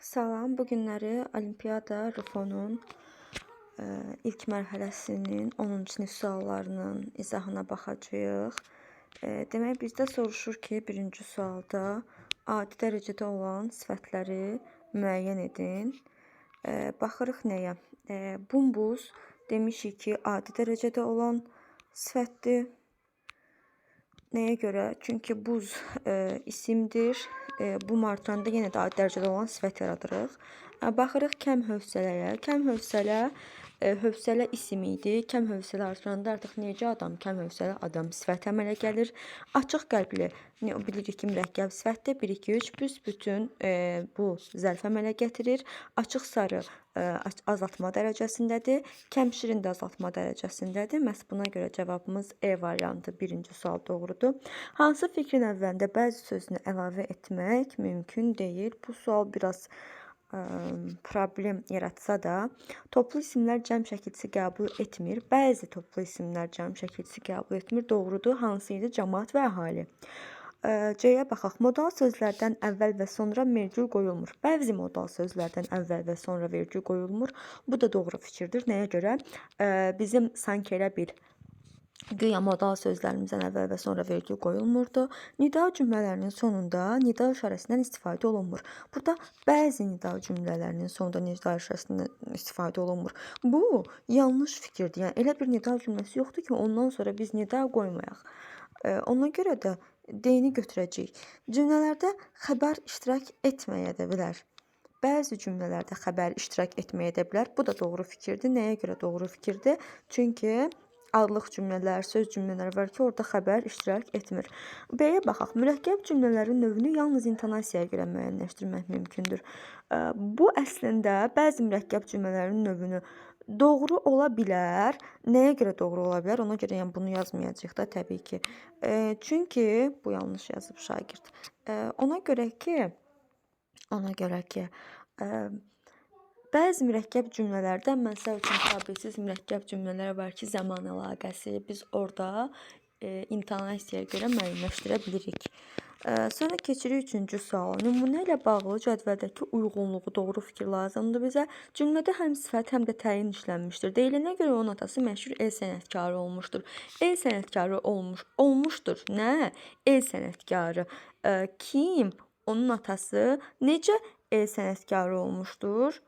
Salam, bu günləri Olimpiyada RFO'nun ilk mərhələsinin 10-cu sinif suallarının izahına baxacağıq. Demək, bizdə soruşur ki, birinci sualda adi dərəcədə olan sifətləri müəyyən edin. Baxırıq nəyə? Bumbuz demişik ki, adi dərəcədə olan sifətdir. Nəyə görə? Çünki buz isimdir. Bu artıranda yenə də adi dərəcədə olan sifət yaradırıq. Baxırıq kəm hövsələyə. Kəm hövsələ hövsələ isim idi. Kəm hövsələ artıranda artıq necə adam? Kəm hövsələ adam sifət əmələ gəlir. Açıq qəlbli bilirik ki, mürəkkəb sifətdir. 1, 2, 3 büsbütün bu zərf əmələ gətirir. Açıq sarı azaltma dərəcəsindədir. Kəm şirin də azaltma dərəcəsindədir. Məhz buna görə cavabımız E variantı birinci sual doğrudur. Hansı fikrin əvvəlində bəzi sözünü əlavə etmək mümkün deyil? Bu sual biraz problem yaratsa da, toplu isimlər cəm şəkilçisi qəbul etmir. Bəzi toplu isimlər cəm şəkilçisi qəbul etmir. Doğrudur. Hansı idi? Cəmaət və əhali. C-yə baxaq. Modal sözlərdən əvvəl və sonra vergül qoyulmur. Bəzi modal sözlərdən əvvəl və sonra vergül qoyulmur. Bu da doğru fikirdir. Nəyə görə? Bizim sanki elə bir güya modal sözlərimizdən əvvəl və sonra vergül qoyulmurdu. Nida cümlələrinin sonunda nida işarəsindən istifadə olunmur. Burada bəzi nida cümlələrinin sonunda nida işarəsindən istifadə olunmur. Bu yanlış fikirdir. Yəni elə bir nida cümləsi yoxdur ki, ondan sonra biz nida qoymayaq. Ona görə də D-ni götürəcəyik. Cümlələrdə xəbər iştirak etməyə də bilər. Bəzi cümlələrdə xəbər iştirak etməyə də bilər. Bu da doğru fikirdir. Nəyə görə doğru fikirdir? Çünki adlıq cümlələr, söz cümlələri var ki, orada xəbər iştirak etmir. B-yə baxaq. Mürəkkəb cümlələrin növünü yalnız intonasiyaya görə müəyyənləşdirmək mümkündür. Bu əslində bəzi mürəkkəb cümlələrin növünü doğru ola bilər. Nəyə görə doğru ola bilər? Ona görə yəni bunu yazmayacağıq da təbii ki. Çünki bu yanlış yazıb şagird. Ona görə ki, bəzi mürəkkəb cümlələrdə, məsəl üçün probilsiz mürəkkəb cümlələr var ki, zaman əlaqəsi biz orada intonasiyaya görə müəyyənləşdirə bilirik. Sonra keçirik 3-cü suala. Nümunə ilə bağlı cədvəldəki uyğunluğu doğru fikir lazımdır bizə. Cümlədə həm sifət, həm də təyin işlənmişdir. Deyilənə görə onun atası məşhur el sənətkarı olmuşdur. El sənətkarı olmuşdur. Nə? El sənətkarı. Kim? Onun atası necə el sənətkarı olmuşdur?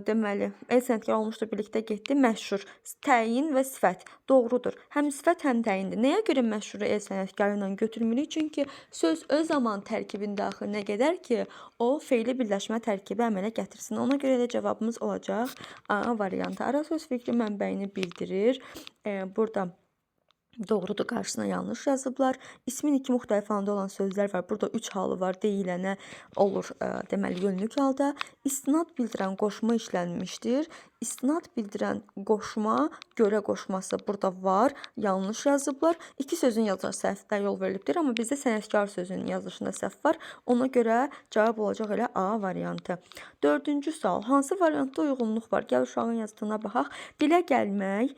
Deməli, el sənətkar olmuşdur, birlikdə getdi, məşhur, təyin və sifət. Doğrudur. Həm sifət, həm təyindir. Nəyə görə məşhuru el sənətkarı ilə götürmürük? Çünki söz öz zaman tərkibin daxilinə gedər ki, o fe'li birləşmə tərkibi əmələ gətirsin. Ona görə də cavabımız olacaq A variantı. Ara söz fikri mənbəyini bildirir. Burada doğrudur, qarşısına yanlış yazıblar. İsmin 2 müxtəlif halında olan sözlər var. Burada 3 halı var. Deyilənə olur, deməli, yönlük halda. İstinad bildirən qoşma işlənmişdir. İstinad bildirən qoşma, görə qoşması burada var. Yanlış yazıblar. 2 sözün yazılış səhvində yol verilibdir. Amma bizdə sənətkar sözünün yazılışında səhv var. Ona görə cavab olacaq elə A variantı. 4-cü sual. Hansı variantda uyğunluq var? Gəl uşağın yazdığına baxaq. Dilə gəlmək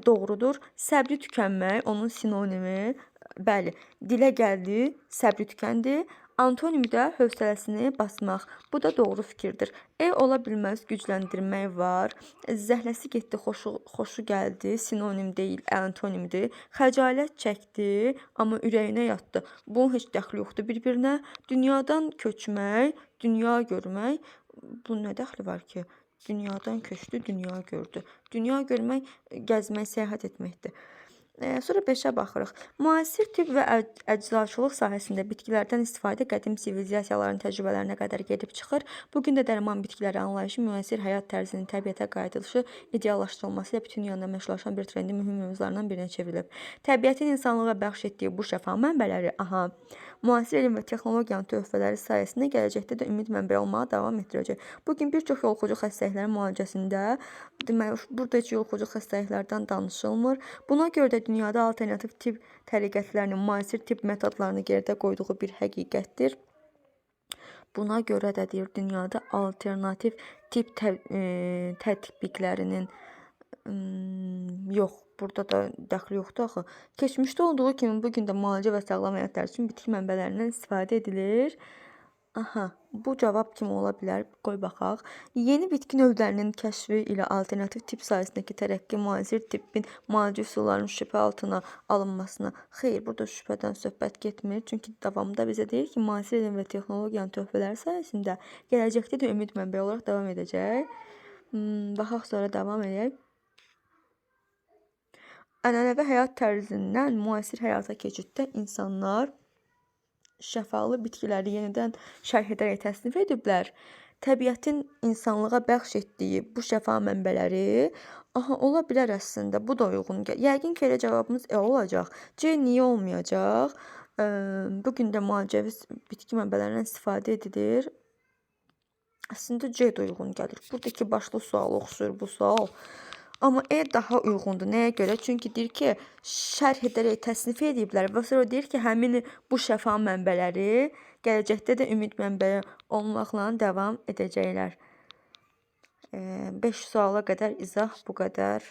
doğrudur. Səbri tükənmək, onun sinonimi. Bəli, dilə gəldi, səbri tükəndi. Antonimi də hövsələsini basmaq. Bu da doğru fikirdir. Ola bilməz, gücləndirmək var. Zəhləsi getdi, xoşu gəldi. Sinonim deyil, antonimdir. Xəcalət çəkdi, amma ürəyinə yatdı. Bunun heç dəxli yoxdur bir-birinə. Dünyadan köçmək, dünya görmək. Bunun nə dəxli var ki? Dünyadan köçdü, dünya gördü. Dünya görmək, gəzmək, səyahət etməkdir. Sonra 5-ə baxırıq. Müasir tibb və əczaçılıq sahəsində bitkilərdən istifadə qədim sivilizasiyaların təcrübələrinə qədər gedib çıxır. Bugün də dərman bitkiləri anlayışı müasir həyat tərzinin təbiətə qayıdılışı, ideallaşdırılması ilə bütün dünyada məşhurlaşan bir trendin mühüm mövzularından birinə çevrilib. Təbiətin insanlığa bəxş etdiyi bu şəfa mənbələri, müasir elm və texnologiyanın töhfələri sayəsində gələcəkdə də ümid mənbəyi olmağa davam etdirəcək. Bugün bir çox yoluxucu xəstəliklərin müalicəsində, deməli, burada heç yoluxucu xəstəliklərdən danışılmır. Buna görə də dünyada alternativ tibb təriqətlərinin müasir tibb metodlarını geridə qoyduğu bir həqiqətdir. Buna görə də deyir, dünyada alternativ tibb tətbiqlərinin yox, burada da dəxli yoxdur axı. Keçmişdə olduğu kimi bugün də müalicə və sağlam həyat tərzi üçün bitki mənbələrindən istifadə edilir. Aha, bu cavab kimi ola bilər? Qoy baxaq. Yeni bitki növlərinin kəşfi ilə alternativ tip sayəsindəki tərəqqi müasir tibbin müalicə üsullarının şübhə altına alınmasına. Xeyr, burada şübhədən söhbət getmir. Çünki davamında bizə deyir ki, müasir elm və texnologiyanın töhfələri sayəsində gələcəkdə də ümid mənbəyi olaraq davam edəcək. Baxaq sonra davam edək. Ənənəvi həyat tərzindən müasir həyata keçiddə insanlar şəfalı bitkiləri yenidən şərh edərək təsnif ediblər. Təbiətin insanlığa bəxş etdiyi bu şəfa mənbələri ola bilər əslində. Bu da uyğun gəlir. Yəqin ki, elə cavabımız olacaq. C niyə olmayacaq? Bu gün də müalicəvi bitki mənbələrindən istifadə edilir. Əslində C də uyğun gəlir. Burada iki başlı sual oxşur bu sual. Amma E daha uyğundur. Nəyə görə? Çünki deyir ki, şərh edərək təsnif ediblər və sonra deyir ki, həmin bu şəfa mənbələri gələcəkdə də ümid mənbəyi olmaqla davam edəcəklər. 5 suala qədər izah bu qədər.